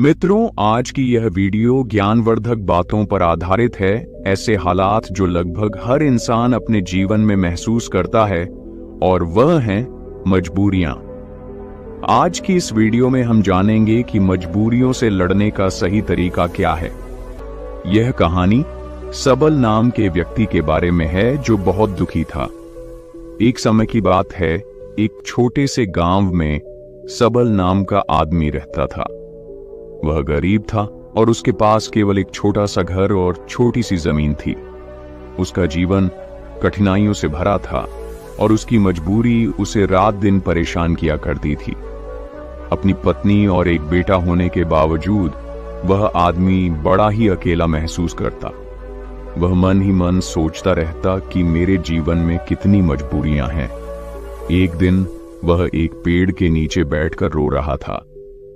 मित्रों, आज की यह वीडियो ज्ञानवर्धक बातों पर आधारित है। ऐसे हालात जो लगभग हर इंसान अपने जीवन में महसूस करता है, और वह हैं मजबूरियां। आज की इस वीडियो में हम जानेंगे कि मजबूरियों से लड़ने का सही तरीका क्या है। यह कहानी सबल नाम के व्यक्ति के बारे में है जो बहुत दुखी था। एक समय की बात है, एक छोटे से गांव में सबल नाम का आदमी रहता था। वह गरीब था और उसके पास केवल एक छोटा सा घर और छोटी सी जमीन थी। उसका जीवन कठिनाइयों से भरा था और उसकी मजबूरी उसे रात दिन परेशान किया करती थी। अपनी पत्नी और एक बेटा होने के बावजूद वह आदमी बड़ा ही अकेला महसूस करता। वह मन ही मन सोचता रहता कि मेरे जीवन में कितनी मजबूरियां हैं। एक दिन वह एक पेड़ के नीचे बैठकर रो रहा था।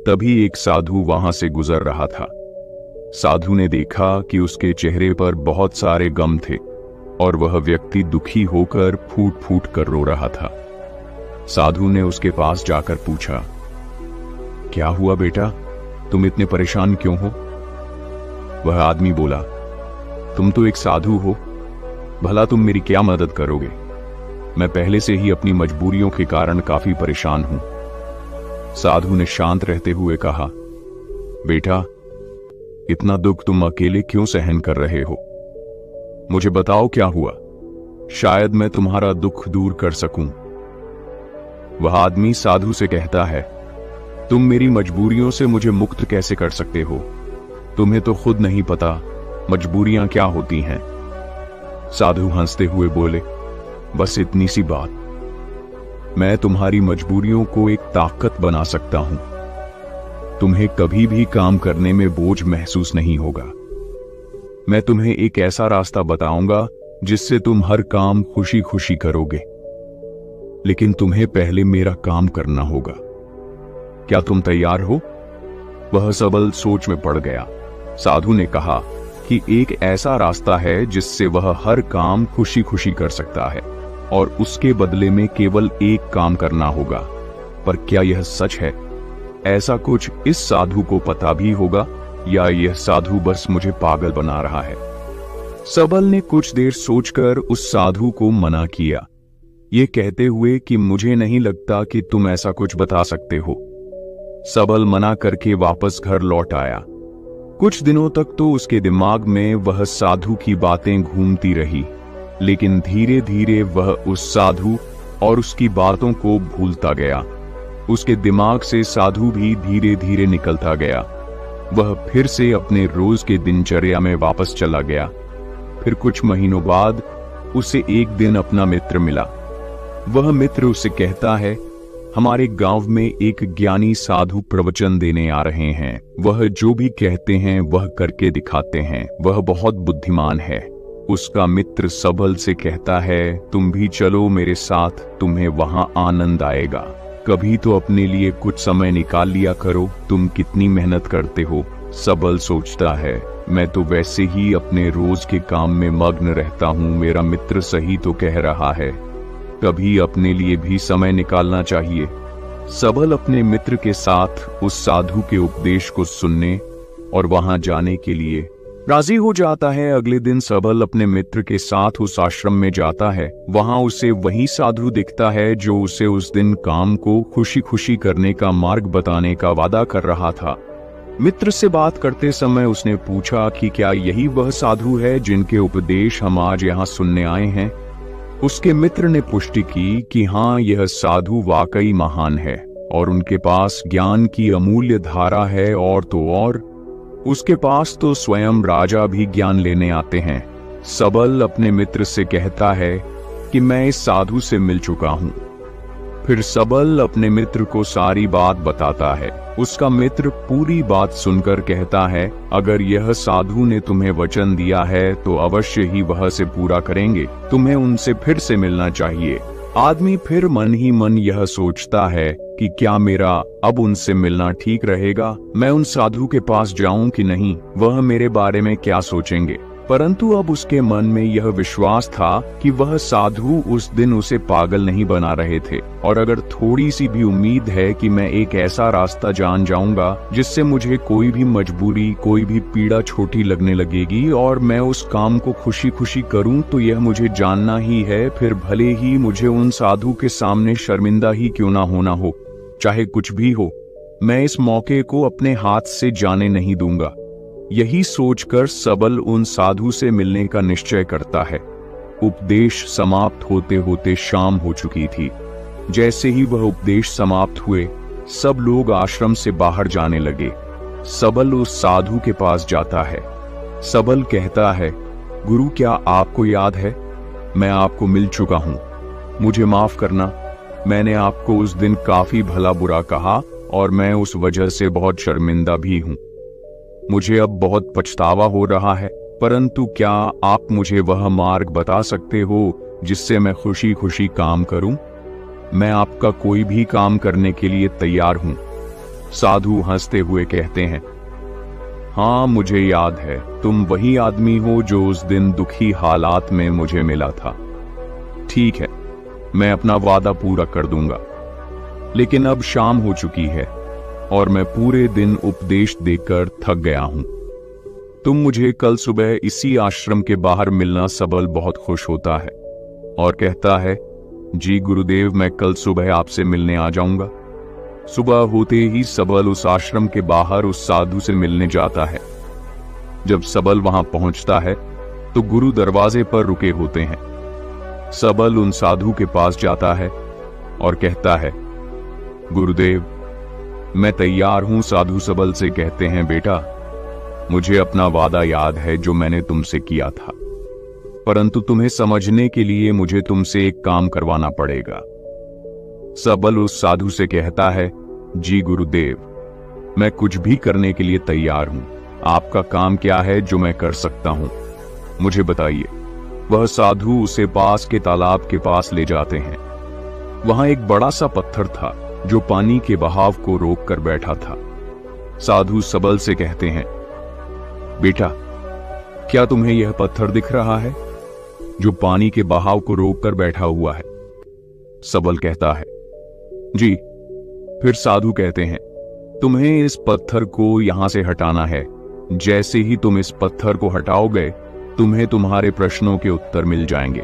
तभी एक साधु वहां से गुजर रहा था। साधु ने देखा कि उसके चेहरे पर बहुत सारे गम थे और वह व्यक्ति दुखी होकर फूट फूट कर रो रहा था। साधु ने उसके पास जाकर पूछा, क्या हुआ बेटा, तुम इतने परेशान क्यों हो? वह आदमी बोला, तुम तो एक साधु हो, भला तुम मेरी क्या मदद करोगे? मैं पहले से ही अपनी मजबूरियों के कारण काफी परेशान हूं। साधु ने शांत रहते हुए कहा, बेटा, इतना दुख तुम अकेले क्यों सहन कर रहे हो? मुझे बताओ क्या हुआ, शायद मैं तुम्हारा दुख दूर कर सकूं। वह आदमी साधु से कहता है, तुम मेरी मजबूरियों से मुझे मुक्त कैसे कर सकते हो? तुम्हें तो खुद नहीं पता मजबूरियां क्या होती हैं। साधु हंसते हुए बोले, बस इतनी सी बात, मैं तुम्हारी मजबूरियों को एक ताकत बना सकता हूं। तुम्हें कभी भी काम करने में बोझ महसूस नहीं होगा। मैं तुम्हें एक ऐसा रास्ता बताऊंगा जिससे तुम हर काम खुशी खुशी करोगे। लेकिन तुम्हें पहले मेरा काम करना होगा। क्या तुम तैयार हो? वह सबल सोच में पड़ गया। साधु ने कहा कि एक ऐसा रास्ता है जिससे वह हर काम खुशी खुशी कर सकता है और उसके बदले में केवल एक काम करना होगा। पर क्या यह सच है? ऐसा कुछ इस साधु को पता भी होगा या यह साधु बस मुझे पागल बना रहा है? सबल ने कुछ देर सोचकर उस साधु को मना किया, ये कहते हुए कि मुझे नहीं लगता कि तुम ऐसा कुछ बता सकते हो। सबल मना करके वापस घर लौट आया। कुछ दिनों तक तो उसके दिमाग में वह साधु की बातें घूमती रही, लेकिन धीरे धीरे वह उस साधु और उसकी बातों को भूलता गया। उसके दिमाग से साधु भी धीरे धीरे निकलता गया। वह फिर से अपने रोज के दिनचर्या में वापस चला गया। फिर कुछ महीनों बाद उसे एक दिन अपना मित्र मिला। वह मित्र उसे कहता है, हमारे गांव में एक ज्ञानी साधु प्रवचन देने आ रहे हैं। वह जो भी कहते हैं वह करके दिखाते हैं। वह बहुत बुद्धिमान है। उसका मित्र सबल से कहता है, तुम भी चलो मेरे साथ, तुम्हें वहां आनंद आएगा। कभी तो अपने लिए कुछ समय निकाल लिया करो, तुम कितनी मेहनत करते हो। सबल सोचता है, मैं तो वैसे ही अपने रोज के काम में मग्न रहता हूँ, मेरा मित्र सही तो कह रहा है, कभी अपने लिए भी समय निकालना चाहिए। सबल अपने मित्र के साथ उस साधु के उपदेश को सुनने और वहां जाने के लिए राजी हो जाता है। अगले दिन सबल अपने मित्र के साथ उस आश्रम में जाता है। वहां उसे वही साधु दिखता है जो उसे उस दिन काम को खुशी खुशी करने का मार्ग बताने का वादा कर रहा था। मित्र से बात करते समय उसने पूछा कि क्या यही वह साधु है जिनके उपदेश हम आज यहाँ सुनने आए हैं? उसके मित्र ने पुष्टि की कि हाँ, यह साधु वाकई महान है और उनके पास ज्ञान की अमूल्य धारा है, और तो और उसके पास तो स्वयं राजा भी ज्ञान लेने आते हैं। सबल अपने मित्र से कहता है कि मैं इस साधु से मिल चुका हूं। फिर सबल अपने मित्र को सारी बात बताता है। उसका मित्र पूरी बात सुनकर कहता है, अगर यह साधु ने तुम्हें वचन दिया है तो अवश्य ही वह से पूरा करेंगे। तुम्हें उनसे फिर से मिलना चाहिए। आदमी फिर मन ही मन यह सोचता है कि क्या मेरा अब उनसे मिलना ठीक रहेगा? मैं उन साधु के पास जाऊं कि नहीं? वह मेरे बारे में क्या सोचेंगे? परंतु अब उसके मन में यह विश्वास था कि वह साधु उस दिन उसे पागल नहीं बना रहे थे, और अगर थोड़ी सी भी उम्मीद है कि मैं एक ऐसा रास्ता जान जाऊंगा जिससे मुझे कोई भी मजबूरी, कोई भी पीड़ा छोटी लगने लगेगी और मैं उस काम को खुशी खुशी करूं, तो यह मुझे जानना ही है, फिर भले ही मुझे उन साधु के सामने शर्मिंदा ही क्यों ना होना हो, चाहे कुछ भी हो, मैं इस मौके को अपने हाथ से जाने नहीं दूंगा। यही सोचकर सबल उन साधु से मिलने का निश्चय करता है। उपदेश समाप्त होते होते शाम हो चुकी थी। जैसे ही वह उपदेश समाप्त हुए, सब लोग आश्रम से बाहर जाने लगे। सबल उस साधु के पास जाता है। सबल कहता है, गुरु, क्या आपको याद है? मैं आपको मिल चुका हूं, मुझे माफ करना। मैंने आपको उस दिन काफी भला बुरा कहा और मैं उस वजह से बहुत शर्मिंदा भी हूं। मुझे अब बहुत पछतावा हो रहा है, परंतु क्या आप मुझे वह मार्ग बता सकते हो जिससे मैं खुशी खुशी काम करूं? मैं आपका कोई भी काम करने के लिए तैयार हूं। साधु हंसते हुए कहते हैं, हाँ, मुझे याद है, तुम वही आदमी हो जो उस दिन दुखी हालात में मुझे मिला था। ठीक है, मैं अपना वादा पूरा कर दूंगा, लेकिन अब शाम हो चुकी है और मैं पूरे दिन उपदेश देकर थक गया हूं। तुम मुझे कल सुबह इसी आश्रम के बाहर मिलना। सबल बहुत खुश होता है और कहता है, जी गुरुदेव, मैं कल सुबह आपसे मिलने आ जाऊंगा। सुबह होते ही सबल उस आश्रम के बाहर उस साधु से मिलने जाता है। जब सबल वहां पहुंचता है तो गुरु दरवाजे पर रुके होते हैं। सबल उन साधु के पास जाता है और कहता है, गुरुदेव, मैं तैयार हूं। साधु सबल से कहते हैं, बेटा, मुझे अपना वादा याद है जो मैंने तुमसे किया था, परंतु तुम्हें समझने के लिए मुझे तुमसे एक काम करवाना पड़ेगा। सबल उस साधु से कहता है, जी गुरुदेव, मैं कुछ भी करने के लिए तैयार हूं। आपका काम क्या है जो मैं कर सकता हूं, मुझे बताइए। वह साधु उसे पास के तालाब के पास ले जाते हैं। वहां एक बड़ा सा पत्थर था जो पानी के बहाव को रोक कर बैठा था। साधु सबल से कहते हैं, बेटा, क्या तुम्हें यह पत्थर दिख रहा है जो पानी के बहाव को रोक कर बैठा हुआ है? सबल कहता है, जी। फिर साधु कहते हैं, तुम्हें इस पत्थर को यहां से हटाना है। जैसे ही तुम इस पत्थर को हटाओगे, तुम्हें तुम्हारे प्रश्नों के उत्तर मिल जाएंगे।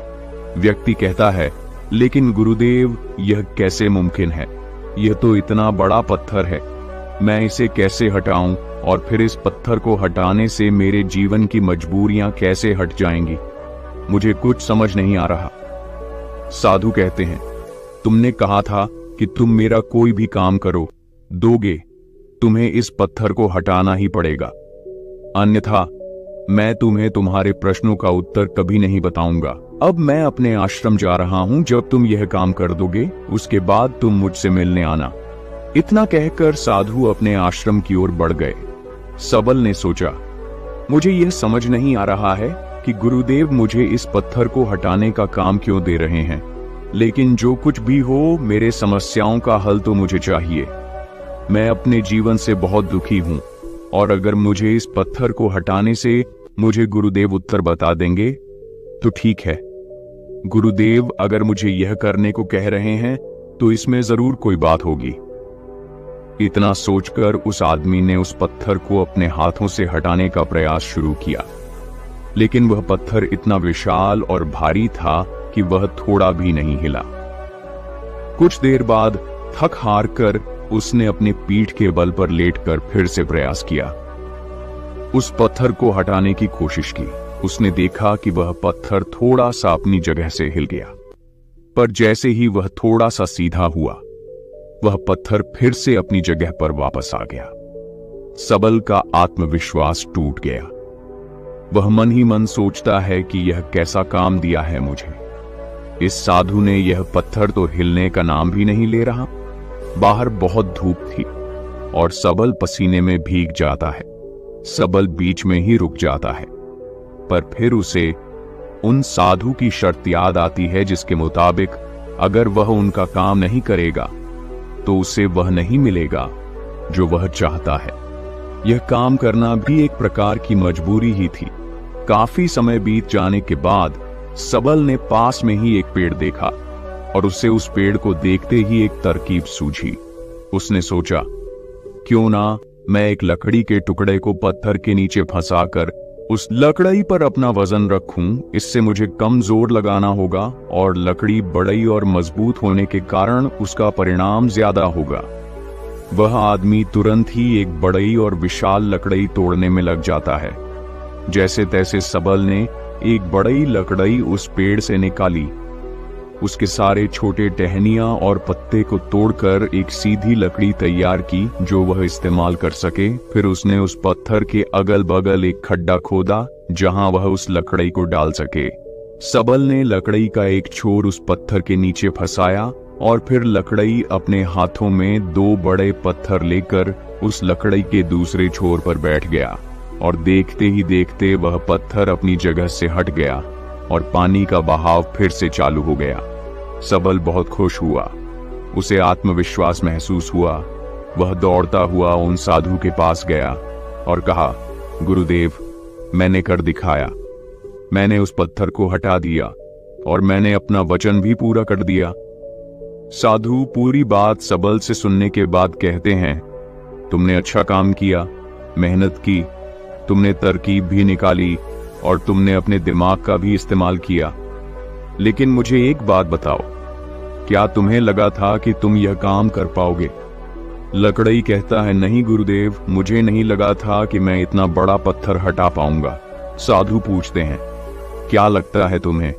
व्यक्ति कहता है, लेकिन गुरुदेव, यह कैसे मुमकिन है? यह तो इतना बड़ा पत्थर है, मैं इसे कैसे हटाऊं? और फिर इस पत्थर को हटाने से मेरे जीवन की मजबूरियां कैसे हट जाएंगी? मुझे कुछ समझ नहीं आ रहा। साधु कहते हैं, तुमने कहा था कि तुम मेरा कोई भी काम करो दोगे, तुम्हें इस पत्थर को हटाना ही पड़ेगा, अन्यथा मैं तुम्हें तुम्हारे प्रश्नों का उत्तर कभी नहीं बताऊंगा। अब मैं अपने आश्रम जा रहा हूं। जब तुम यह काम कर दोगे, उसके बाद तुम मुझसे मिलने आना। इतना कहकर साधु अपने आश्रम की ओर बढ़ गए। सबल ने सोचा, मुझे यह समझ नहीं आ रहा है कि गुरुदेव मुझे इस पत्थर को हटाने का काम क्यों दे रहे हैं, लेकिन जो कुछ भी हो, मेरे समस्याओं का हल तो मुझे चाहिए। मैं अपने जीवन से बहुत दुखी हूं, और अगर मुझे इस पत्थर को हटाने से मुझे गुरुदेव उत्तर बता देंगे तो ठीक है। गुरुदेव अगर मुझे यह करने को कह रहे हैं तो इसमें जरूर कोई बात होगी। इतना सोचकर उस आदमी ने उस पत्थर को अपने हाथों से हटाने का प्रयास शुरू किया, लेकिन वह पत्थर इतना विशाल और भारी था कि वह थोड़ा भी नहीं हिला। कुछ देर बाद थक हार कर उसने अपनी पीठ के बल पर लेटकर फिर से प्रयास किया। उस पत्थर को हटाने की कोशिश की। उसने देखा कि वह पत्थर थोड़ा सा अपनी जगह से हिल गया, पर जैसे ही वह थोड़ा सा सीधा हुआ, वह पत्थर फिर से अपनी जगह पर वापस आ गया। सबल का आत्मविश्वास टूट गया। वह मन ही मन सोचता है कि यह कैसा काम दिया है मुझे। इस साधु ने यह पत्थर तो हिलने का नाम भी नहीं ले रहा। बाहर बहुत धूप थी और सबल पसीने में भीग जाता है। सबल बीच में ही रुक जाता है, पर फिर उसे उन साधु की शर्त याद आती है जिसके मुताबिक अगर वह उनका काम नहीं करेगा तो उसे वह नहीं मिलेगा जो वह चाहता है। यह काम करना भी एक प्रकार की मजबूरी ही थी। काफी समय बीत जाने के बाद सबल ने पास में ही एक पेड़ देखा और उसे उस पेड़ को देखते ही एक तरकीब सूझी। उसने सोचा, क्यों ना मैं एक लकड़ी के टुकड़े को पत्थर के नीचे फंसाकर उस लकड़ी पर अपना वजन रखूं। इससे मुझे कम जोर लगाना होगा और लकड़ी बड़ी और मजबूत होने के कारण उसका परिणाम ज्यादा होगा। वह आदमी तुरंत ही एक बड़ी और विशाल लकड़ी तोड़ने में लग जाता है। जैसे तैसे सबल ने एक बड़ी लकड़ी उस पेड़ से निकाली, उसके सारे छोटे टहनियां और पत्ते को तोड़कर एक सीधी लकड़ी तैयार की जो वह इस्तेमाल कर सके। फिर उसने उस पत्थर के अगल बगल एक खड्डा खोदा जहां वह उस लकड़ी को डाल सके। सबल ने लकड़ी का एक छोर उस पत्थर के नीचे फंसाया और फिर लकड़ी अपने हाथों में 2 बड़े पत्थर लेकर उस लकड़ी के दूसरे छोर पर बैठ गया और देखते ही देखते वह पत्थर अपनी जगह से हट गया और पानी का बहाव फिर से चालू हो गया। सबल बहुत खुश हुआ, उसे आत्मविश्वास महसूस हुआ। वह दौड़ता हुआ उन साधु के पास गया और कहा, गुरुदेव, मैंने कर दिखाया। मैंने उस पत्थर को हटा दिया और मैंने अपना वचन भी पूरा कर दिया। साधु पूरी बात सबल से सुनने के बाद कहते हैं, तुमने अच्छा काम किया, मेहनत की, तुमने तरकीब भी निकाली और तुमने अपने दिमाग का भी इस्तेमाल किया। लेकिन मुझे एक बात बताओ, क्या तुम्हें लगा था कि तुम यह काम कर पाओगे? लकड़ी कहता है, नहीं गुरुदेव, मुझे नहीं लगा था कि मैं इतना बड़ा पत्थर हटा पाऊंगा। साधु पूछते हैं, क्या लगता है तुम्हें,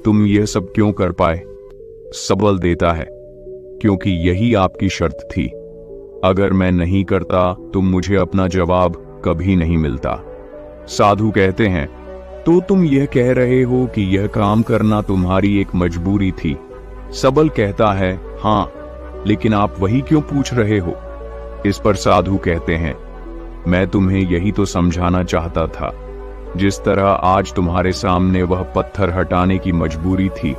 तुम यह सब क्यों कर पाए? सबल देता है, क्योंकि यही आपकी शर्त थी। अगर मैं नहीं करता तो मुझे अपना जवाब कभी नहीं मिलता। साधु कहते हैं, तो तुम यह कह रहे हो कि यह काम करना तुम्हारी एक मजबूरी थी? सबल कहता है, हाँ, लेकिन आप वही क्यों पूछ रहे हो? इस पर साधु कहते हैं, मैं तुम्हें यही तो समझाना चाहता था। जिस तरह आज तुम्हारे सामने वह पत्थर हटाने की मजबूरी थी,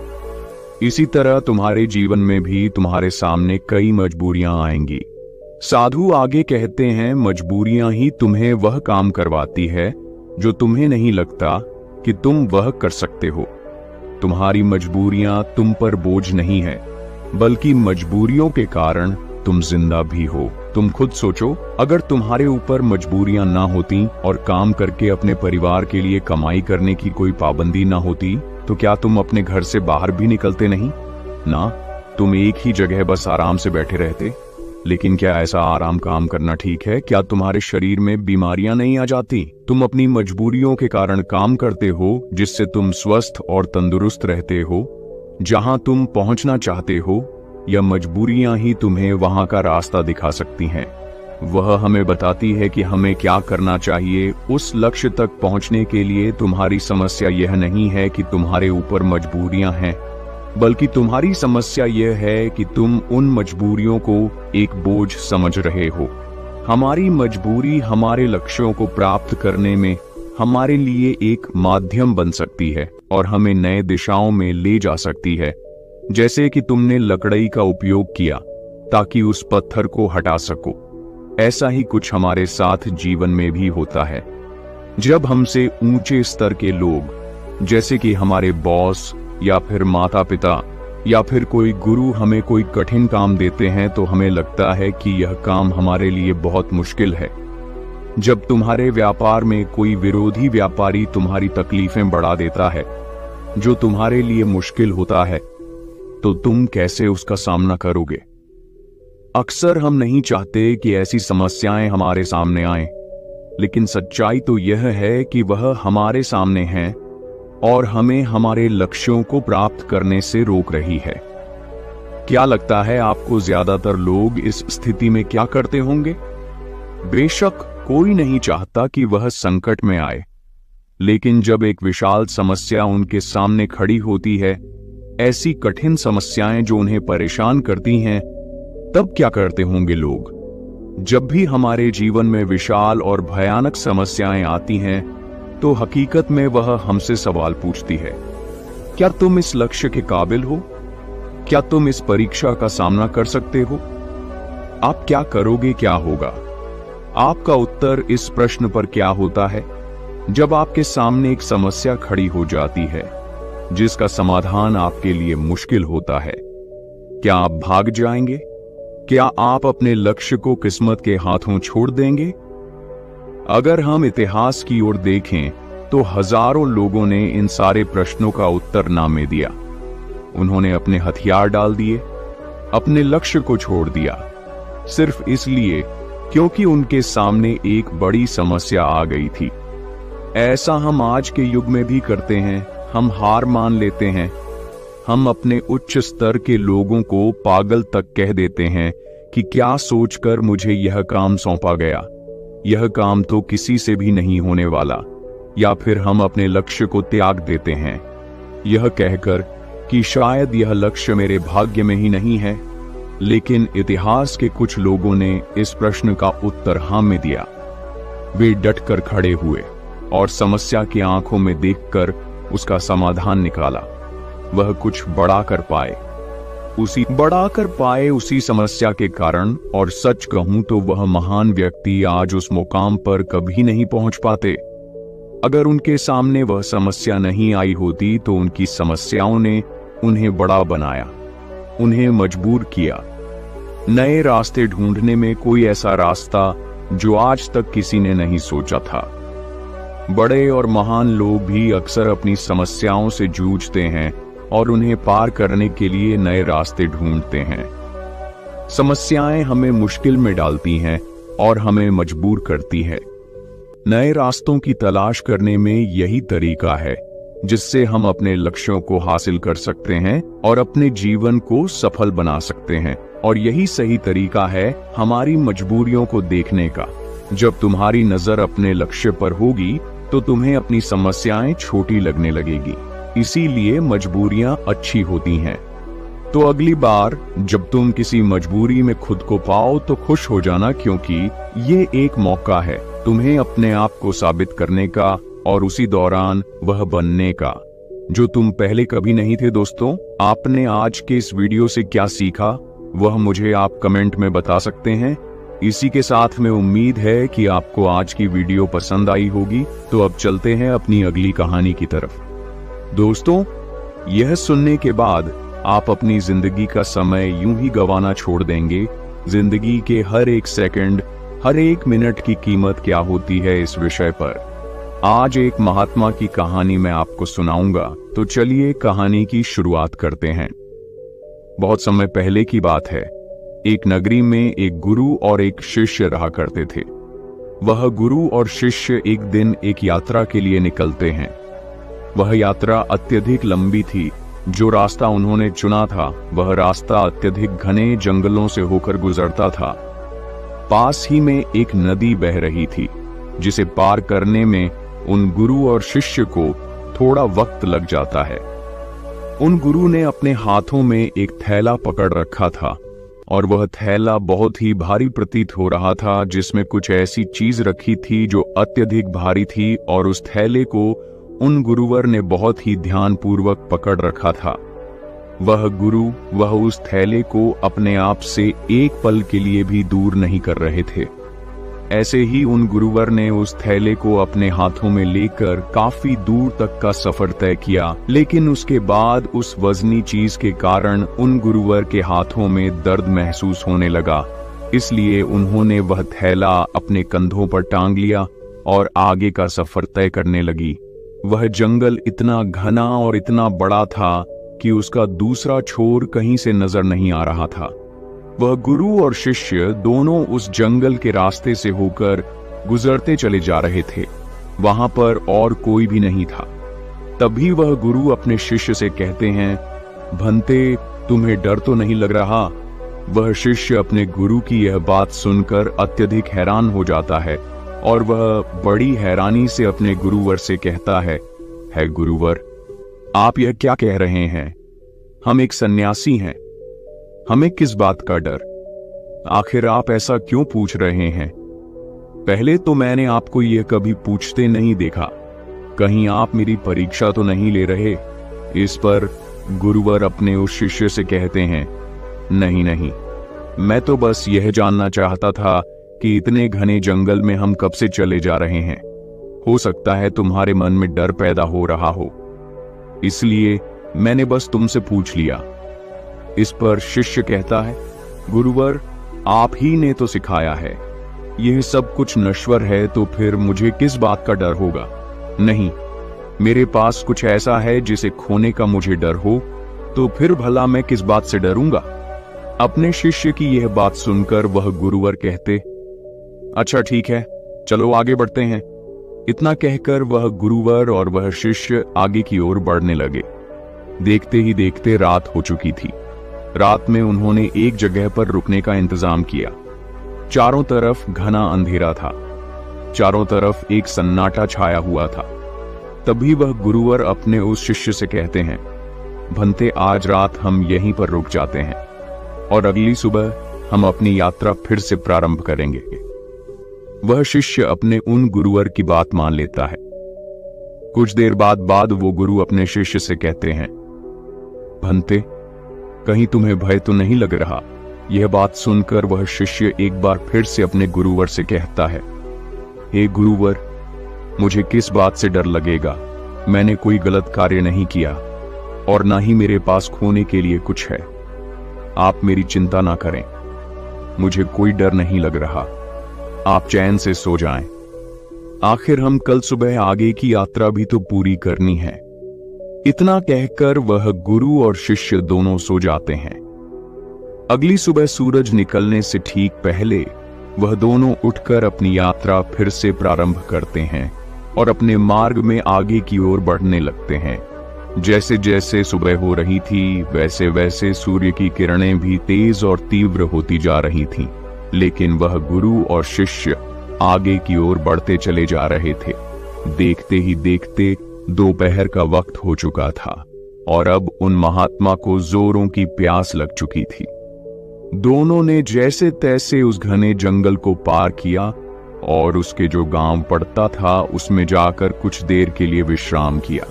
इसी तरह तुम्हारे जीवन में भी तुम्हारे सामने कई मजबूरियां आएंगी। साधु आगे कहते हैं, मजबूरियां ही तुम्हें वह काम करवाती है जो तुम्हें नहीं लगता कि तुम वह कर सकते हो। तुम्हारी मजबूरियां तुम पर बोझ नहीं है, बल्कि मजबूरियों के कारण तुम जिंदा भी हो। तुम खुद सोचो, अगर तुम्हारे ऊपर मजबूरियां ना होती और काम करके अपने परिवार के लिए कमाई करने की कोई पाबंदी ना होती, तो क्या तुम अपने घर से बाहर भी निकलते नहीं ना? तुम एक ही जगह बस आराम से बैठे रहते। लेकिन क्या ऐसा आराम काम करना ठीक है? क्या तुम्हारे शरीर में बीमारियां नहीं आ जाती? तुम अपनी मजबूरियों के कारण काम करते हो, जिससे तुम स्वस्थ और तंदुरुस्त रहते हो जहां तुम पहुंचना चाहते हो। यह मजबूरियां ही तुम्हें वहां का रास्ता दिखा सकती हैं। वह हमें बताती है कि हमें क्या करना चाहिए। उस लक्ष्य तक पहुंचने के लिए तुम्हारी समस्या यह नहीं है कि तुम्हारे ऊपर मजबूरियां हैं, बल्कि तुम्हारी समस्या यह है कि तुम उन मजबूरियों को एक बोझ समझ रहे हो। हमारी मजबूरी हमारे लक्ष्यों को प्राप्त करने में हमारे लिए एक माध्यम बन सकती है और हमें नए दिशाओं में ले जा सकती है। जैसे कि तुमने लकड़ी का उपयोग किया ताकि उस पत्थर को हटा सको, ऐसा ही कुछ हमारे साथ जीवन में भी होता है। जब हमसे ऊंचे स्तर के लोग, जैसे कि हमारे बॉस या फिर माता पिता या फिर कोई गुरु हमें कोई कठिन काम देते हैं, तो हमें लगता है कि यह काम हमारे लिए बहुत मुश्किल है। जब तुम्हारे व्यापार में कोई विरोधी व्यापारी तुम्हारी तकलीफें बढ़ा देता है, जो तुम्हारे लिए मुश्किल होता है, तो तुम कैसे उसका सामना करोगे? अक्सर हम नहीं चाहते कि ऐसी समस्याएं हमारे सामने आएं, लेकिन सच्चाई तो यह है कि वह हमारे सामने हैं और हमें हमारे लक्ष्यों को प्राप्त करने से रोक रही है। क्या लगता है आपको, ज्यादातर लोग इस स्थिति में क्या करते होंगे? बेशक कोई नहीं चाहता कि वह संकट में आए, लेकिन जब एक विशाल समस्या उनके सामने खड़ी होती है, ऐसी कठिन समस्याएं जो उन्हें परेशान करती हैं, तब क्या करते होंगे लोग? जब भी हमारे जीवन में विशाल और भयानक समस्याएं आती हैं, तो हकीकत में वह हमसे सवाल पूछती है, क्या तुम इस लक्ष्य के काबिल हो? क्या तुम इस परीक्षा का सामना कर सकते हो? आप क्या करोगे, क्या होगा? आपका उत्तर इस प्रश्न पर क्या होता है? जब आपके सामने एक समस्या खड़ी हो जाती है जिसका समाधान आपके लिए मुश्किल होता है, क्या आप भाग जाएंगे? क्या आप अपने लक्ष्य को किस्मत के हाथों छोड़ देंगे? अगर हम इतिहास की ओर देखें तो हजारों लोगों ने इन सारे प्रश्नों का उत्तर ना में दिया। उन्होंने अपने हथियार डाल दिए, अपने लक्ष्य को छोड़ दिया, सिर्फ इसलिए क्योंकि उनके सामने एक बड़ी समस्या आ गई थी। ऐसा हम आज के युग में भी करते हैं। हम हार मान लेते हैं। हम अपने उच्च स्तर के लोगों को पागल तक कह देते हैं कि क्या सोचकर मुझे यह काम सौंपा गया, यह काम तो किसी से भी नहीं होने वाला। या फिर हम अपने लक्ष्य को त्याग देते हैं, यह कहकर कि शायद यह लक्ष्य मेरे भाग्य में ही नहीं है। लेकिन इतिहास के कुछ लोगों ने इस प्रश्न का उत्तर हाँ में दिया। वे डटकर खड़े हुए और समस्या की आंखों में देखकर उसका समाधान निकाला। वह कुछ बड़ा कर पाए उसी समस्या के कारण। और सच कहूं तो वह महान व्यक्ति आज उस मुकाम पर कभी नहीं पहुंच पाते। अगर उनके सामने वह समस्या नहीं आई होती तो उनकी समस्याओं ने उन्हें बड़ा बनाया, उन्हें मजबूर किया नए रास्ते ढूंढने में, कोई ऐसा रास्ता जो आज तक किसी ने नहीं सोचा था। बड़े और महान लोग भी अक्सर अपनी समस्याओं से जूझते हैं और उन्हें पार करने के लिए नए रास्ते ढूंढते हैं। समस्याएं हमें मुश्किल में डालती हैं और हमें मजबूर करती है। नए रास्तों की तलाश करने में यही तरीका है जिससे हम अपने लक्ष्यों को हासिल कर सकते हैं और अपने जीवन को सफल बना सकते हैं। और यही सही तरीका है हमारी मजबूरियों को देखने का। जब तुम्हारी नजर अपने लक्ष्य पर होगी तो तुम्हें अपनी समस्याएं छोटी लगने लगेगी। इसीलिए मजबूरियां अच्छी होती हैं। तो अगली बार जब तुम किसी मजबूरी में खुद को पाओ तो खुश हो जाना, क्योंकि ये एक मौका है तुम्हें अपने आप को साबित करने का और उसी दौरान वह बनने का जो तुम पहले कभी नहीं थे। दोस्तों, आपने आज के इस वीडियो से क्या सीखा वह मुझे आप कमेंट में बता सकते हैं। इसी के साथ में उम्मीद है कि आपको आज की वीडियो पसंद आई होगी। तो अब चलते हैं अपनी अगली कहानी की तरफ। दोस्तों, यह सुनने के बाद आप अपनी जिंदगी का समय यूं ही गंवाना छोड़ देंगे। जिंदगी के हर एक सेकंड, हर एक मिनट की कीमत क्या होती है, इस विषय पर आज एक महात्मा की कहानी मैं आपको सुनाऊंगा। तो चलिए कहानी की शुरुआत करते हैं। बहुत समय पहले की बात है। एक नगरी में एक गुरु और एक शिष्य रहा करते थे। वह गुरु और शिष्य एक दिन एक यात्रा के लिए निकलते हैं। वह यात्रा अत्यधिक लंबी थी। जो रास्ता उन्होंने चुना था वह रास्ता अत्यधिक घने जंगलों से होकर गुजरता था। पास ही में एक नदी बह रही थी जिसे पार करने में उन गुरु और शिष्य को थोड़ा वक्त लग जाता है। उन गुरु ने अपने हाथों में एक थैला पकड़ रखा था और वह थैला बहुत ही भारी प्रतीत हो रहा था, जिसमें कुछ ऐसी चीज रखी थी जो अत्यधिक भारी थी। और उस थैले को उन गुरुवर ने बहुत ही ध्यानपूर्वक पकड़ रखा था। वह उस थैले को अपने आप से एक पल के लिए भी दूर नहीं कर रहे थे। ऐसे ही उन गुरुवर ने उस थैले को अपने हाथों में लेकर काफी दूर तक का सफर तय किया। लेकिन उसके बाद उस वजनी चीज के कारण उन गुरुवर के हाथों में दर्द महसूस होने लगा। इसलिए उन्होंने वह थैला अपने कंधों पर टांग लिया और आगे का सफर तय करने लगी। वह जंगल इतना घना और इतना बड़ा था कि उसका दूसरा छोर कहीं से नजर नहीं आ रहा था। वह गुरु और शिष्य दोनों उस जंगल के रास्ते से होकर गुजरते चले जा रहे थे। वहां पर और कोई भी नहीं था। तभी वह गुरु अपने शिष्य से कहते हैं, भंते, तुम्हें डर तो नहीं लग रहा? वह शिष्य अपने गुरु की यह बात सुनकर अत्यधिक हैरान हो जाता है और वह बड़ी हैरानी से अपने गुरुवर से कहता है गुरुवर, आप यह क्या कह रहे हैं? हम एक सन्यासी हैं, हमें किस बात का डर? आखिर आप ऐसा क्यों पूछ रहे हैं? पहले तो मैंने आपको यह कभी पूछते नहीं देखा। कहीं आप मेरी परीक्षा तो नहीं ले रहे? इस पर गुरुवर अपने उस शिष्य से कहते हैं, नहीं, मैं तो बस यह जानना चाहता था कि इतने घने जंगल में हम कब से चले जा रहे हैं। हो सकता है तुम्हारे मन में डर पैदा हो रहा हो, इसलिए मैंने बस तुमसे पूछ लिया। इस पर शिष्य कहता है, गुरुवर, आप ही ने तो सिखाया है, यह सब कुछ नश्वर है, तो फिर मुझे किस बात का डर होगा? नहीं, मेरे पास कुछ ऐसा है जिसे खोने का मुझे डर हो, तो फिर भला मैं किस बात से डरूंगा? अपने शिष्य की यह बात सुनकर वह गुरुवर कहते, अच्छा ठीक है, चलो आगे बढ़ते हैं। इतना कहकर वह गुरुवर और वह शिष्य आगे की ओर बढ़ने लगे। देखते ही देखते रात हो चुकी थी। रात में उन्होंने एक जगह पर रुकने का इंतजाम किया। चारों तरफ घना अंधेरा था, चारों तरफ एक सन्नाटा छाया हुआ था। तभी वह गुरुवर अपने उस शिष्य से कहते हैं, भंते, आज रात हम यहीं पर रुक जाते हैं और अगली सुबह हम अपनी यात्रा फिर से प्रारंभ करेंगे। वह शिष्य अपने उन गुरुवर की बात मान लेता है। कुछ देर बाद वो गुरु अपने शिष्य से कहते हैं, भंते, कहीं तुम्हें भय तो नहीं लग रहा? यह बात सुनकर वह शिष्य एक बार फिर से अपने गुरुवर से कहता है, हे गुरुवर, मुझे किस बात से डर लगेगा? मैंने कोई गलत कार्य नहीं किया और ना ही मेरे पास खोने के लिए कुछ है। आप मेरी चिंता ना करें, मुझे कोई डर नहीं लग रहा। आप चैन से सो जाएं। आखिर हम कल सुबह आगे की यात्रा भी तो पूरी करनी है। इतना कहकर वह गुरु और शिष्य दोनों सो जाते हैं। अगली सुबह सूरज निकलने से ठीक पहले वह दोनों उठकर अपनी यात्रा फिर से प्रारंभ करते हैं और अपने मार्ग में आगे की ओर बढ़ने लगते हैं। जैसे जैसे सुबह हो रही थी, वैसे वैसे सूर्य की किरणें भी तेज और तीव्र होती जा रही थीं, लेकिन वह गुरु और शिष्य आगे की ओर बढ़ते चले जा रहे थे। देखते ही देखते दोपहर का वक्त हो चुका था और अब उन महात्मा को जोरों की प्यास लग चुकी थी। दोनों ने जैसे तैसे उस घने जंगल को पार किया और उसके जो गांव पड़ता था उसमें जाकर कुछ देर के लिए विश्राम किया।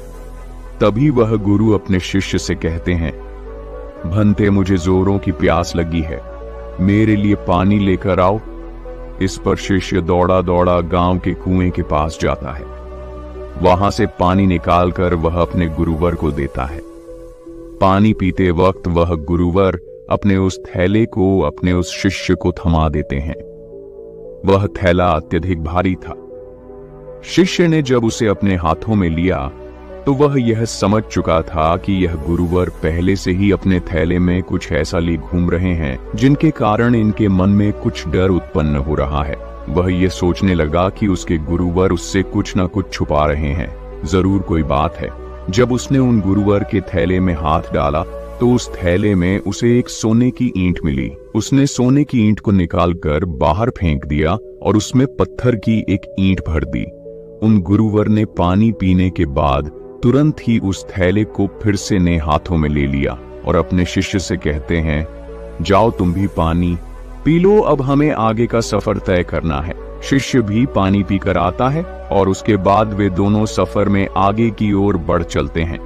तभी वह गुरु अपने शिष्य से कहते हैं, भंते, मुझे जोरों की प्यास लगी है, मेरे लिए पानी लेकर आओ। इस पर शिष्य दौड़ा दौड़ा गांव के कुएं के पास जाता है। वहां से पानी निकालकर वह अपने गुरुवर को देता है। पानी पीते वक्त वह गुरुवर अपने उस थैले को अपने उस शिष्य को थमा देते हैं। वह थैला अत्यधिक भारी था। शिष्य ने जब उसे अपने हाथों में लिया तो वह यह समझ चुका था कि यह गुरुवर पहले से ही अपने थैले में कुछ ऐसा ले घूम रहे हैं जिनके कारण इनके मन में कुछ डर उत्पन्न हो रहा है। वह यह सोचने लगा कि उसके गुरुवर उससे कुछ न कुछ छुपा रहे हैं, जरूर कोई बात है। जब उसने उन गुरुवर के थैले में हाथ डाला तो उस थैले में उसे एक सोने की ईंट मिली। उसने सोने की ईंट को निकालकर बाहर फेंक दिया और उसमें पत्थर की एक ईंट भर दी। उन गुरुवर ने पानी पीने के बाद तुरंत ही उस थैले को फिर से नए हाथों में ले लिया और अपने शिष्य से कहते हैं, जाओ तुम भी पानी पी लो, अब हमें आगे का सफर तय करना है। शिष्य भी पानी पीकर आता है और उसके बाद वे दोनों सफर में आगे की ओर बढ़ चलते हैं।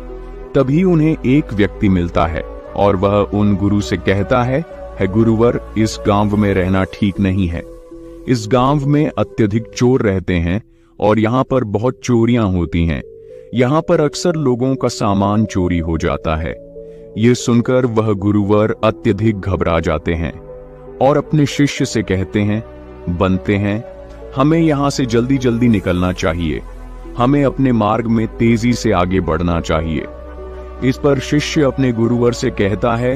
तभी उन्हें एक व्यक्ति मिलता है और वह उन गुरु से कहता है गुरुवर, इस गांव में रहना ठीक नहीं है। इस गांव में अत्यधिक चोर रहते हैं और यहाँ पर बहुत चोरियां होती हैं। यहाँ पर अक्सर लोगों का सामान चोरी हो जाता है। ये सुनकर वह गुरुवर अत्यधिक घबरा जाते हैं और अपने शिष्य से कहते हैं, बनते हैं, हमें यहाँ से जल्दी जल्दी निकलना चाहिए, हमें अपने मार्ग में तेजी से आगे बढ़ना चाहिए। इस पर शिष्य अपने गुरुवर से कहता है,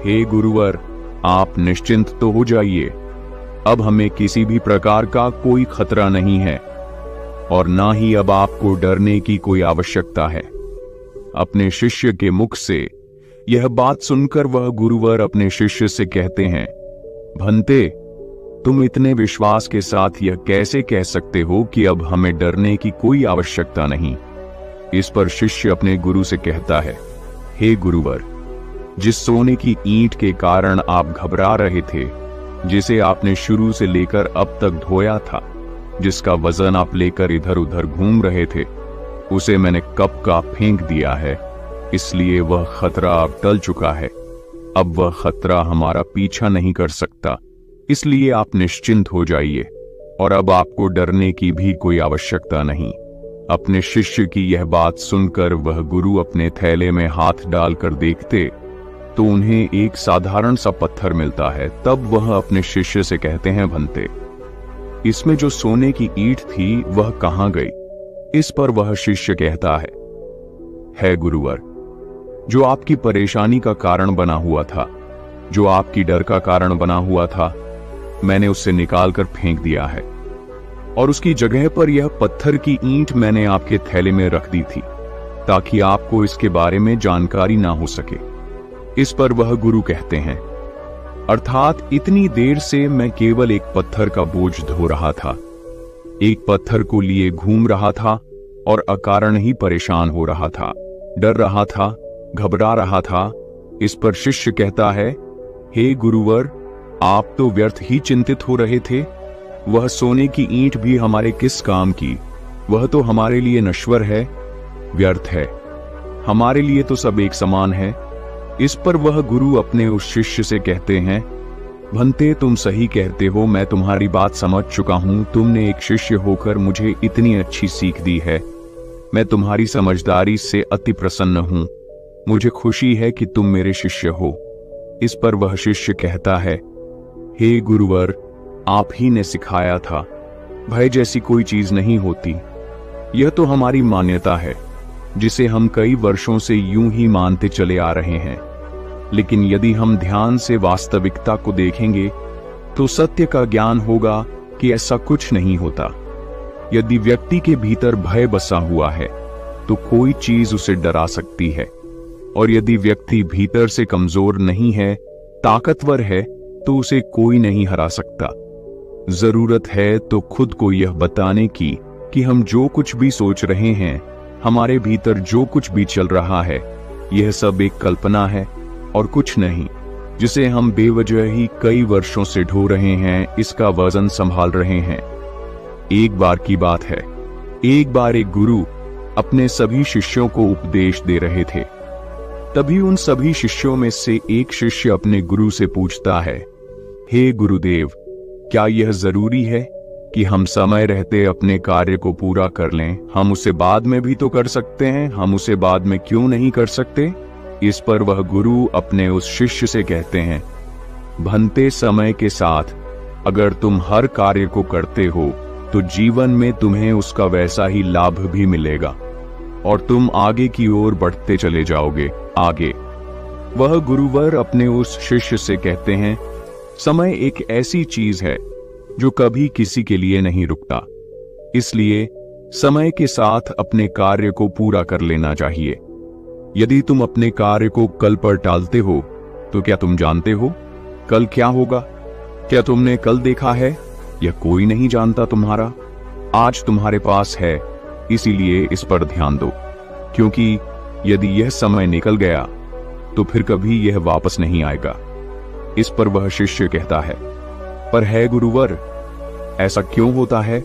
हे गुरुवर, आप निश्चिंत तो हो जाइए, अब हमें किसी भी प्रकार का कोई खतरा नहीं है और ना ही अब आपको डरने की कोई आवश्यकता है। अपने शिष्य के मुख से यह बात सुनकर वह गुरुवर अपने शिष्य से कहते हैं, भंते, तुम इतने विश्वास के साथ यह कैसे कह सकते हो कि अब हमें डरने की कोई आवश्यकता नहीं? इस पर शिष्य अपने गुरु से कहता है, हे गुरुवर, जिस सोने की ईंट के कारण आप घबरा रहे थे, जिसे आपने शुरू से लेकर अब तक ढोया था, जिसका वजन आप लेकर इधर उधर घूम रहे थे, उसे मैंने कब का फेंक दिया है, इसलिए वह खतरा अब टल चुका है। अब वह खतरा हमारा पीछा नहीं कर सकता, इसलिए आप निश्चिंत हो जाइए और अब आपको डरने की भी कोई आवश्यकता नहीं। अपने शिष्य की यह बात सुनकर वह गुरु अपने थैले में हाथ डालकर देखते तो उन्हें एक साधारण सा पत्थर मिलता है। तब वह अपने शिष्य से कहते हैं, भंते, इसमें जो सोने की ईंट थी वह कहां गई? इस पर वह शिष्य कहता है गुरुवर, जो आपकी परेशानी का कारण बना हुआ था, जो आपकी डर का कारण बना हुआ था, मैंने उससे निकालकर फेंक दिया है और उसकी जगह पर यह पत्थर की ईंट मैंने आपके थैले में रख दी थी ताकि आपको इसके बारे में जानकारी ना हो सके। इस पर वह गुरु कहते हैं, अर्थात इतनी देर से मैं केवल एक पत्थर का बोझ ढो रहा था, एक पत्थर को लिए घूम रहा था और अकारण ही परेशान हो रहा था, डर रहा था, घबरा रहा था। इस पर शिष्य कहता है, हे गुरुवर, आप तो व्यर्थ ही चिंतित हो रहे थे। वह सोने की ईंट भी हमारे किस काम की? वह तो हमारे लिए नश्वर है, व्यर्थ है। हमारे लिए तो सब एक समान है। इस पर वह गुरु अपने उस शिष्य से कहते हैं, भंते, तुम सही कहते हो, मैं तुम्हारी बात समझ चुका हूं। तुमने एक शिष्य होकर मुझे इतनी अच्छी सीख दी है। मैं तुम्हारी समझदारी से अति प्रसन्न हूं। मुझे खुशी है कि तुम मेरे शिष्य हो। इस पर वह शिष्य कहता है, हे गुरुवर, आप ही ने सिखाया था, भय जैसी कोई चीज नहीं होती। यह तो हमारी मान्यता है जिसे हम कई वर्षों से यूं ही मानते चले आ रहे हैं। लेकिन यदि हम ध्यान से वास्तविकता को देखेंगे तो सत्य का ज्ञान होगा कि ऐसा कुछ नहीं होता। यदि व्यक्ति के भीतर भय बसा हुआ है तो कोई चीज उसे डरा सकती है, और यदि व्यक्ति भीतर से कमजोर नहीं है, ताकतवर है, तो उसे कोई नहीं हरा सकता। जरूरत है तो खुद को यह बताने की कि हम जो कुछ भी सोच रहे हैं, हमारे भीतर जो कुछ भी चल रहा है, यह सब एक कल्पना है और कुछ नहीं, जिसे हम बेवजह ही कई वर्षों से ढो रहे हैं, इसका वजन संभाल रहे हैं। एक बार की बात है, एक बार एक गुरु अपने सभी शिष्यों को उपदेश दे रहे थे। तभी उन सभी शिष्यों में से एक शिष्य अपने गुरु से पूछता है, हे गुरुदेव, क्या यह जरूरी है कि हम समय रहते अपने कार्य को पूरा कर लें? हम उसे बाद में भी तो कर सकते हैं, हम उसे बाद में क्यों नहीं कर सकते? इस पर वह गुरु अपने उस शिष्य से कहते हैं, भंते, समय के साथ अगर तुम हर कार्य को करते हो तो जीवन में तुम्हें उसका वैसा ही लाभ भी मिलेगा और तुम आगे की ओर बढ़ते चले जाओगे। आगे वह गुरुवर अपने उस शिष्य से कहते हैं, समय एक ऐसी चीज है जो कभी किसी के लिए नहीं रुकता, इसलिए समय के साथ अपने कार्य को पूरा कर लेना चाहिए। यदि तुम अपने कार्य को कल पर टालते हो तो क्या तुम जानते हो कल क्या होगा? क्या तुमने कल देखा है? यह कोई नहीं जानता तुम्हारा। आज तुम्हारे पास है, इसीलिए इस पर ध्यान दो, क्योंकि यदि यह समय निकल गया तो फिर कभी यह वापस नहीं आएगा। इस पर वह शिष्य कहता है, पर है गुरुवर, ऐसा क्यों होता है?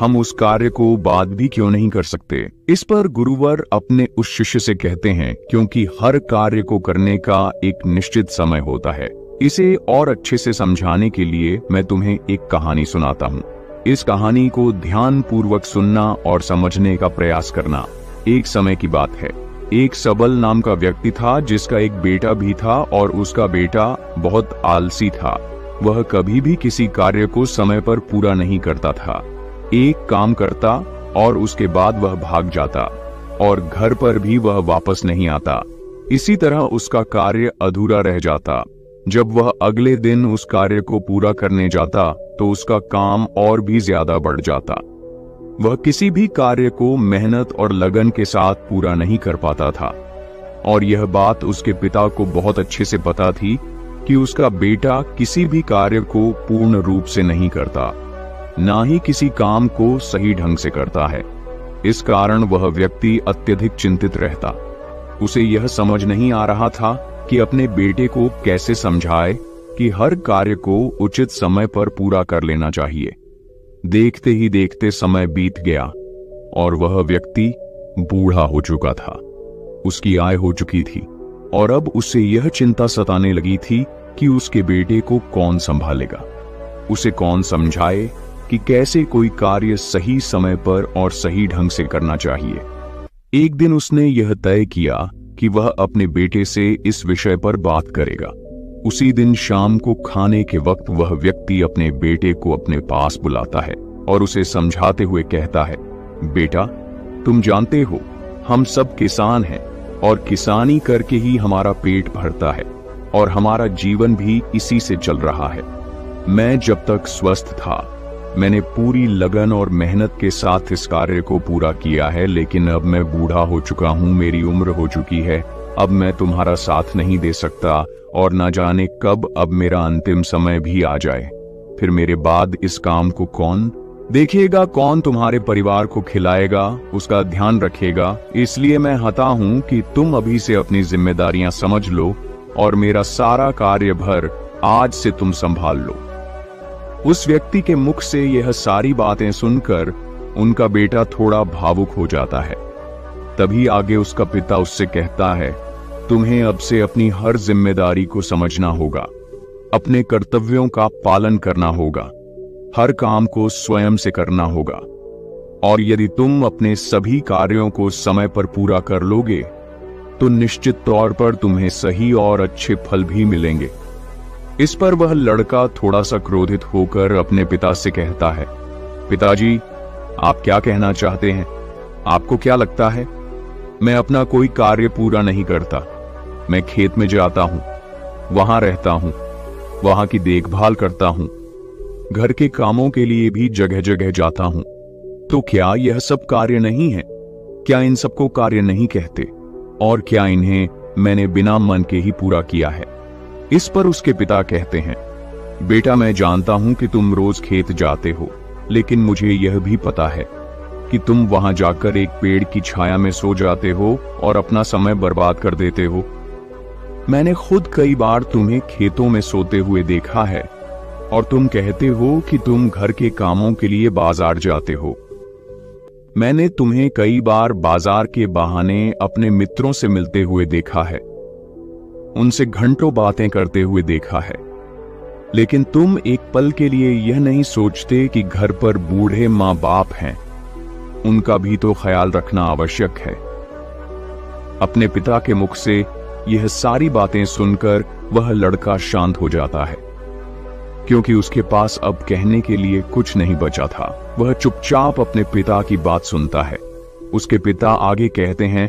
हम उस कार्य को बाद भी क्यों नहीं कर सकते? इस पर गुरुवर अपने उस शिष्य से कहते हैं, क्योंकि हर कार्य को करने का एक निश्चित समय होता है। इसे और अच्छे से समझाने के लिए मैं तुम्हें एक कहानी सुनाता हूँ। इस कहानी को ध्यान पूर्वक सुनना और समझने का प्रयास करना। एक समय की बात है, एक सबल नाम का व्यक्ति था जिसका एक बेटा भी था और उसका बेटा बहुत आलसी था। वह कभी भी किसी कार्य को समय पर पूरा नहीं करता था। एक काम करता और उसके बाद वह भाग जाता और घर पर भी वह वापस नहीं आता। इसी तरह उसका कार्य अधूरा रह जाता। जब वह अगले दिन उस कार्य को पूरा करने जाता तो उसका काम और भी ज्यादा बढ़ जाता। वह किसी भी कार्य को मेहनत और लगन के साथ पूरा नहीं कर पाता था और यह बात उसके पिता को बहुत अच्छे से पता थी कि उसका बेटा किसी भी कार्य को पूर्ण रूप से नहीं करता, ना ही किसी काम को सही ढंग से करता है। इस कारण वह व्यक्ति अत्यधिक चिंतित रहता। उसे यह समझ नहीं आ रहा था कि अपने बेटे को कैसे समझाए कि हर कार्य को उचित समय पर पूरा कर लेना चाहिए। देखते ही देखते समय बीत गया और वह व्यक्ति बूढ़ा हो चुका था। उसकी आय हो चुकी थी और अब उसे यह चिंता सताने लगी थी कि उसके बेटे को कौन संभालेगा, उसे कौन समझाए कि कैसे कोई कार्य सही समय पर और सही ढंग से करना चाहिए। एक दिन उसने यह तय किया कि वह अपने बेटे से इस विषय पर बात करेगा। उसी दिन शाम को खाने के वक्त वह व्यक्ति अपने बेटे को अपने पास बुलाता है और उसे समझाते हुए कहता है, बेटा, तुम जानते हो हम सब किसान हैं और किसानी करके ही हमारा पेट भरता है और हमारा जीवन भी इसी से चल रहा है। मैं जब तक स्वस्थ था मैंने पूरी लगन और मेहनत के साथ इस कार्य को पूरा किया है, लेकिन अब मैं बूढ़ा हो चुका हूं, मेरी उम्र हो चुकी है, अब मैं तुम्हारा साथ नहीं दे सकता और न जाने कब अब मेरा अंतिम समय भी आ जाए। फिर मेरे बाद इस काम को कौन देखिएगा, कौन तुम्हारे परिवार को खिलाएगा, उसका ध्यान रखेगा। इसलिए मैं हता हूं कि तुम अभी से अपनी जिम्मेदारियां समझ लो और मेरा सारा कार्यभार आज से तुम संभाल लो। उस व्यक्ति के मुख से यह सारी बातें सुनकर उनका बेटा थोड़ा भावुक हो जाता है। तभी आगे उसका पिता उससे कहता है, तुम्हें अब से अपनी हर जिम्मेदारी को समझना होगा, अपने कर्तव्यों का पालन करना होगा, हर काम को स्वयं से करना होगा और यदि तुम अपने सभी कार्यों को समय पर पूरा कर लोगे तो निश्चित तौर पर तुम्हें सही और अच्छे फल भी मिलेंगे। इस पर वह लड़का थोड़ा सा क्रोधित होकर अपने पिता से कहता है, पिताजी, आप क्या कहना चाहते हैं? आपको क्या लगता है मैं अपना कोई कार्य पूरा नहीं करता? मैं खेत में जाता हूं, वहां रहता हूं, वहां की देखभाल करता हूं, घर के कामों के लिए भी जगह जगह जाता हूं। तो क्या यह सब कार्य नहीं है? क्या इन सबको कार्य नहीं कहते? और क्या इन्हें मैंने बिना मन के ही पूरा किया है? इस पर उसके पिता कहते हैं, बेटा, मैं जानता हूं कि तुम रोज खेत जाते हो, लेकिन मुझे यह भी पता है कि तुम वहां जाकर एक पेड़ की छाया में सो जाते हो और अपना समय बर्बाद कर देते हो। मैंने खुद कई बार तुम्हें खेतों में सोते हुए देखा है और तुम कहते हो कि तुम घर के कामों के लिए बाजार जाते हो। मैंने तुम्हें कई बार बाजार के बहाने अपने मित्रों से मिलते हुए देखा है, उनसे घंटों बातें करते हुए देखा है, लेकिन तुम एक पल के लिए यह नहीं सोचते कि घर पर बूढ़े माँ बाप हैं, उनका भी तो ख्याल रखना आवश्यक है। अपने पिता के मुख से यह सारी बातें सुनकर वह लड़का शांत हो जाता है, क्योंकि उसके पास अब कहने के लिए कुछ नहीं बचा था। वह चुपचाप अपने पिता की बात सुनता है। उसके पिता आगे कहते हैं,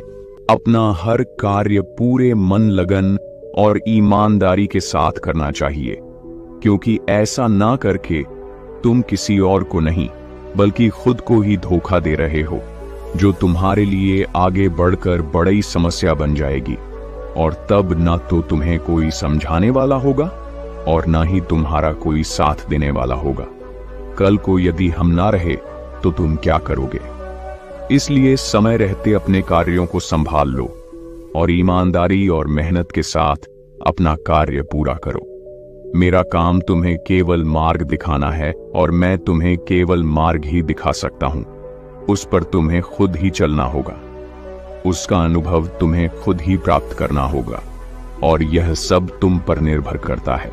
अपना हर कार्य पूरे मन, लगन और ईमानदारी के साथ करना चाहिए, क्योंकि ऐसा ना करके तुम किसी और को नहीं बल्कि खुद को ही धोखा दे रहे हो, जो तुम्हारे लिए आगे बढ़कर बड़ी समस्या बन जाएगी और तब ना तो तुम्हें कोई समझाने वाला होगा और ना ही तुम्हारा कोई साथ देने वाला होगा। कल को यदि हम ना रहे तो तुम क्या करोगे? इसलिए समय रहते अपने कार्यों को संभाल लो और ईमानदारी और मेहनत के साथ अपना कार्य पूरा करो। मेरा काम तुम्हें केवल मार्ग दिखाना है और मैं तुम्हें केवल मार्ग ही दिखा सकता हूं। उस पर तुम्हें खुद ही चलना होगा, उसका अनुभव तुम्हें खुद ही प्राप्त करना होगा और यह सब तुम पर निर्भर करता है।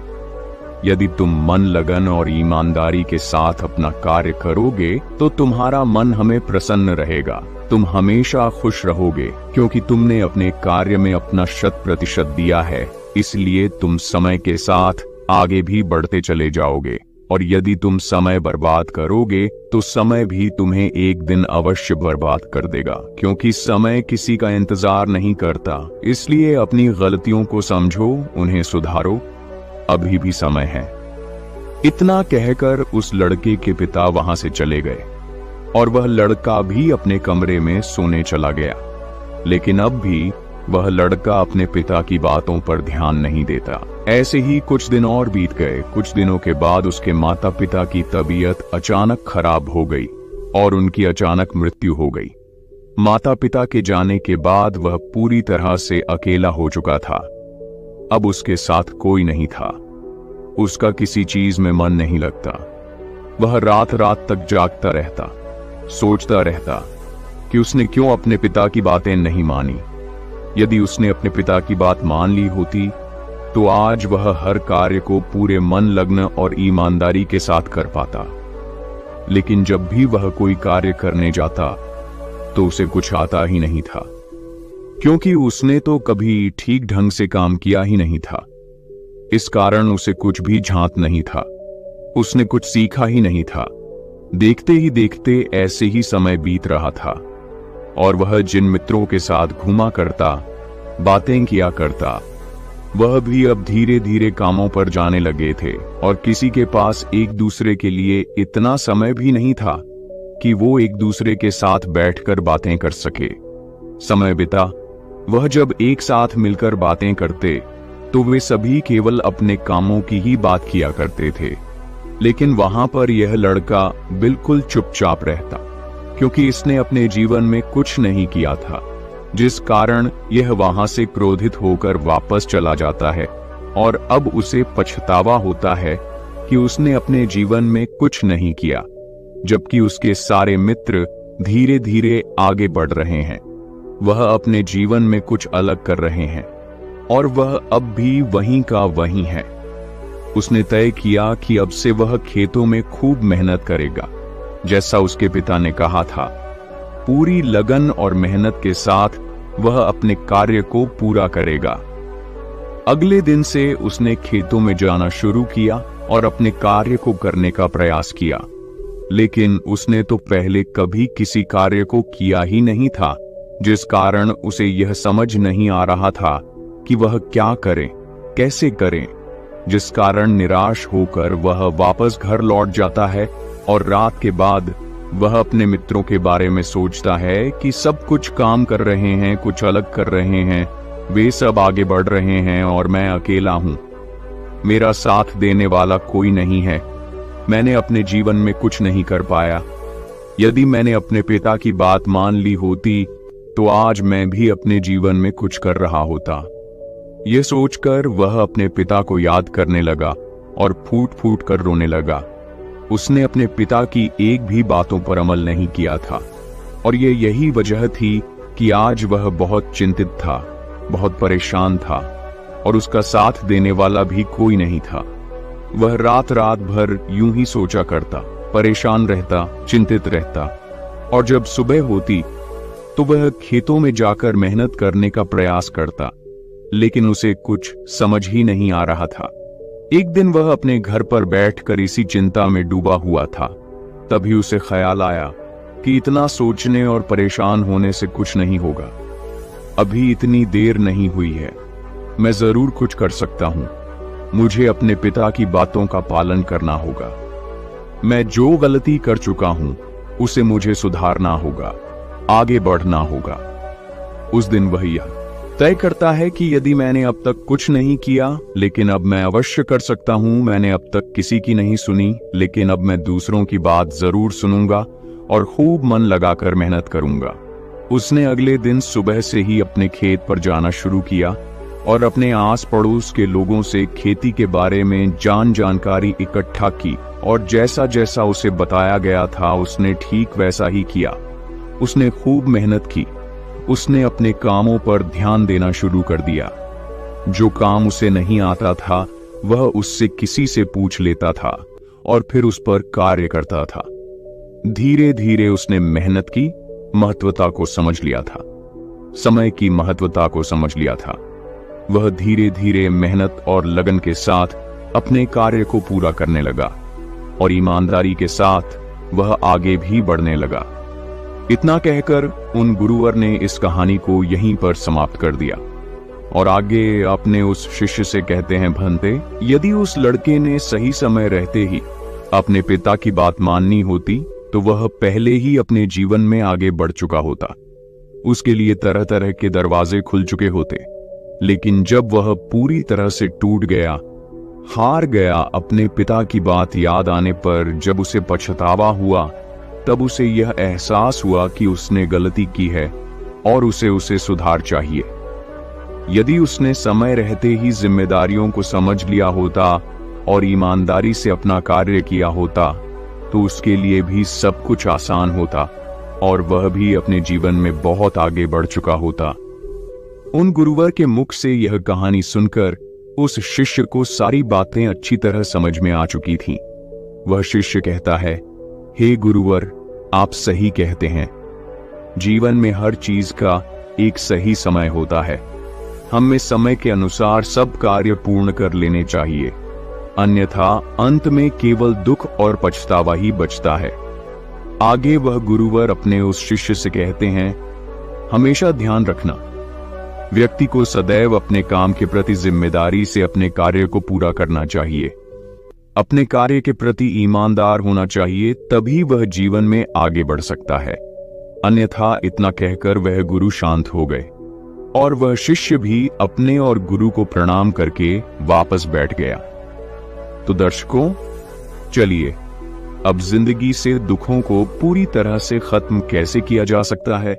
यदि तुम मन, लगन और ईमानदारी के साथ अपना कार्य करोगे तो तुम्हारा मन हमें प्रसन्न रहेगा, तुम हमेशा खुश रहोगे, क्योंकि तुमने अपने कार्य में अपना 100% दिया है। इसलिए तुम समय के साथ आगे भी बढ़ते चले जाओगे और यदि तुम समय बर्बाद करोगे तो समय भी तुम्हें एक दिन अवश्य बर्बाद कर देगा, क्योंकि समय किसी का इंतजार नहीं करता। इसलिए अपनी गलतियों को समझो, उन्हें सुधारो, अभी भी समय है। इतना कहकर उस लड़के के पिता वहां से चले गए और वह लड़का भी अपने कमरे में सोने चला गया। लेकिन अब भी वह लड़का अपने पिता की बातों पर ध्यान नहीं देता। ऐसे ही कुछ दिन और बीत गए। कुछ दिनों के बाद उसके माता पिता की तबीयत अचानक खराब हो गई और उनकी अचानक मृत्यु हो गई। माता पिता के जाने के बाद वह पूरी तरह से अकेला हो चुका था। अब उसके साथ कोई नहीं था, उसका किसी चीज में मन नहीं लगता। वह रात रात तक जागता रहता, सोचता रहता कि उसने क्यों अपने पिता की बातें नहीं मानी। यदि उसने अपने पिता की बात मान ली होती तो आज वह हर कार्य को पूरे मन, लगन और ईमानदारी के साथ कर पाता। लेकिन जब भी वह कोई कार्य करने जाता तो उसे कुछ आता ही नहीं था, क्योंकि उसने तो कभी ठीक ढंग से काम किया ही नहीं था। इस कारण उसे कुछ भी झांत नहीं था, उसने कुछ सीखा ही नहीं था। देखते ही देखते ऐसे ही समय बीत रहा था और वह जिन मित्रों के साथ घूमा करता, बातें किया करता, वह भी अब धीरे धीरे कामों पर जाने लगे थे और किसी के पास एक दूसरे के लिए इतना समय भी नहीं था कि वो एक दूसरे के साथ बैठकर बातें कर सके। समय बिता, वह जब एक साथ मिलकर बातें करते तो वे सभी केवल अपने कामों की ही बात किया करते थे, लेकिन वहां पर यह लड़का बिल्कुल चुपचाप रहता, क्योंकि इसने अपने जीवन में कुछ नहीं किया था, जिस कारण यह वहां से क्रोधित होकर वापस चला जाता है और अब उसे पछतावा होता है कि उसने अपने जीवन में कुछ नहीं किया, जबकि उसके सारे मित्र धीरे धीरे आगे बढ़ रहे हैं। वह अपने जीवन में कुछ अलग कर रहे हैं और वह अब भी वहीं का वहीं है। उसने तय किया कि अब से वह खेतों में खूब मेहनत करेगा, जैसा उसके पिता ने कहा था। पूरी लगन और मेहनत के साथ वह अपने कार्य को पूरा करेगा। अगले दिन से उसने खेतों में जाना शुरू किया और अपने कार्य को करने का प्रयास किया, लेकिन उसने तो पहले कभी किसी कार्य को किया ही नहीं था, जिस कारण उसे यह समझ नहीं आ रहा था कि वह क्या करे, कैसे करे, जिस कारण निराश होकर वह वापस घर लौट जाता है और रात के बाद वह अपने मित्रों के बारे में सोचता है कि सब कुछ काम कर रहे हैं, कुछ अलग कर रहे हैं, वे सब आगे बढ़ रहे हैं और मैं अकेला हूं। मेरा साथ देने वाला कोई नहीं है। मैंने अपने जीवन में कुछ नहीं कर पाया। यदि मैंने अपने पिता की बात मान ली होती तो आज मैं भी अपने जीवन में कुछ कर रहा होता। यह सोचकर वह अपने पिता को याद करने लगा और फूट फूट कर रोने लगा। उसने अपने पिता की एक भी बातों पर अमल नहीं किया था और यही वजह थी कि आज वह बहुत चिंतित था, बहुत परेशान था और उसका साथ देने वाला भी कोई नहीं था। वह रात रात भर यूं ही सोचा करता, परेशान रहता, चिंतित रहता और जब सुबह होती तो वह खेतों में जाकर मेहनत करने का प्रयास करता, लेकिन उसे कुछ समझ ही नहीं आ रहा था। एक दिन वह अपने घर पर बैठकर इसी चिंता में डूबा हुआ था। तभी उसे ख्याल आया कि इतना सोचने और परेशान होने से कुछ नहीं होगा। अभी इतनी देर नहीं हुई है, मैं जरूर कुछ कर सकता हूं। मुझे अपने पिता की बातों का पालन करना होगा। मैं जो गलती कर चुका हूं उसे मुझे सुधारना होगा, आगे बढ़ना होगा। उस दिन वह यह तय करता है कि यदि मैंने अब तक कुछ नहीं किया, लेकिन अब मैं अवश्य कर सकता हूं। मैंने अब तक किसी की नहीं सुनी, लेकिन अब मैं दूसरों की बात जरूर सुनूंगा और खूब मन लगाकर मेहनत करूंगा। उसने अगले दिन सुबह से ही अपने खेत पर जाना शुरू किया और अपने आस पड़ोस के लोगों से खेती के बारे में जानकारी इकट्ठा की और जैसा जैसा उसे बताया गया था उसने ठीक वैसा ही किया। उसने खूब मेहनत की। उसने अपने कामों पर ध्यान देना शुरू कर दिया। जो काम उसे नहीं आता था वह उससे किसी से पूछ लेता था और फिर उस पर कार्य करता था। धीरे धीरे उसने मेहनत की महत्वता को समझ लिया था, समय की महत्वता को समझ लिया था। वह धीरे धीरे मेहनत और लगन के साथ अपने कार्य को पूरा करने लगा और ईमानदारी के साथ वह आगे भी बढ़ने लगा। इतना कहकर उन गुरुवर ने इस कहानी को यहीं पर समाप्त कर दिया और आगे अपने उस शिष्य से कहते हैं, भंते, यदि उस लड़के ने सही समय रहते ही अपने पिता की बात माननी होती तो वह पहले ही अपने जीवन में आगे बढ़ चुका होता। उसके लिए तरह तरह के दरवाजे खुल चुके होते, लेकिन जब वह पूरी तरह से टूट गया, हार गया, अपने पिता की बात याद आने पर जब उसे पछतावा हुआ, तब उसे यह एहसास हुआ कि उसने गलती की है और उसे सुधार चाहिए। यदि उसने समय रहते ही जिम्मेदारियों को समझ लिया होता और ईमानदारी से अपना कार्य किया होता तो उसके लिए भी सब कुछ आसान होता और वह भी अपने जीवन में बहुत आगे बढ़ चुका होता। उन गुरुवर के मुख से यह कहानी सुनकर उस शिष्य को सारी बातें अच्छी तरह समझ में आ चुकी थीं। वह शिष्य कहता है, हे गुरुवर, आप सही कहते हैं। जीवन में हर चीज का एक सही समय होता है। हमें समय के अनुसार सब कार्य पूर्ण कर लेने चाहिए, अन्यथा अंत में केवल दुख और पछतावा ही बचता है। आगे वह गुरुवर अपने उस शिष्य से कहते हैं, हमेशा ध्यान रखना, व्यक्ति को सदैव अपने काम के प्रति जिम्मेदारी से अपने कार्य को पूरा करना चाहिए। अपने कार्य के प्रति ईमानदार होना चाहिए, तभी वह जीवन में आगे बढ़ सकता है। अन्यथा इतना कहकर वह गुरु शांत हो गए और वह शिष्य भी अपने और गुरु को प्रणाम करके वापस बैठ गया। तो दर्शकों, चलिए अब जिंदगी से दुखों को पूरी तरह से खत्म कैसे किया जा सकता है,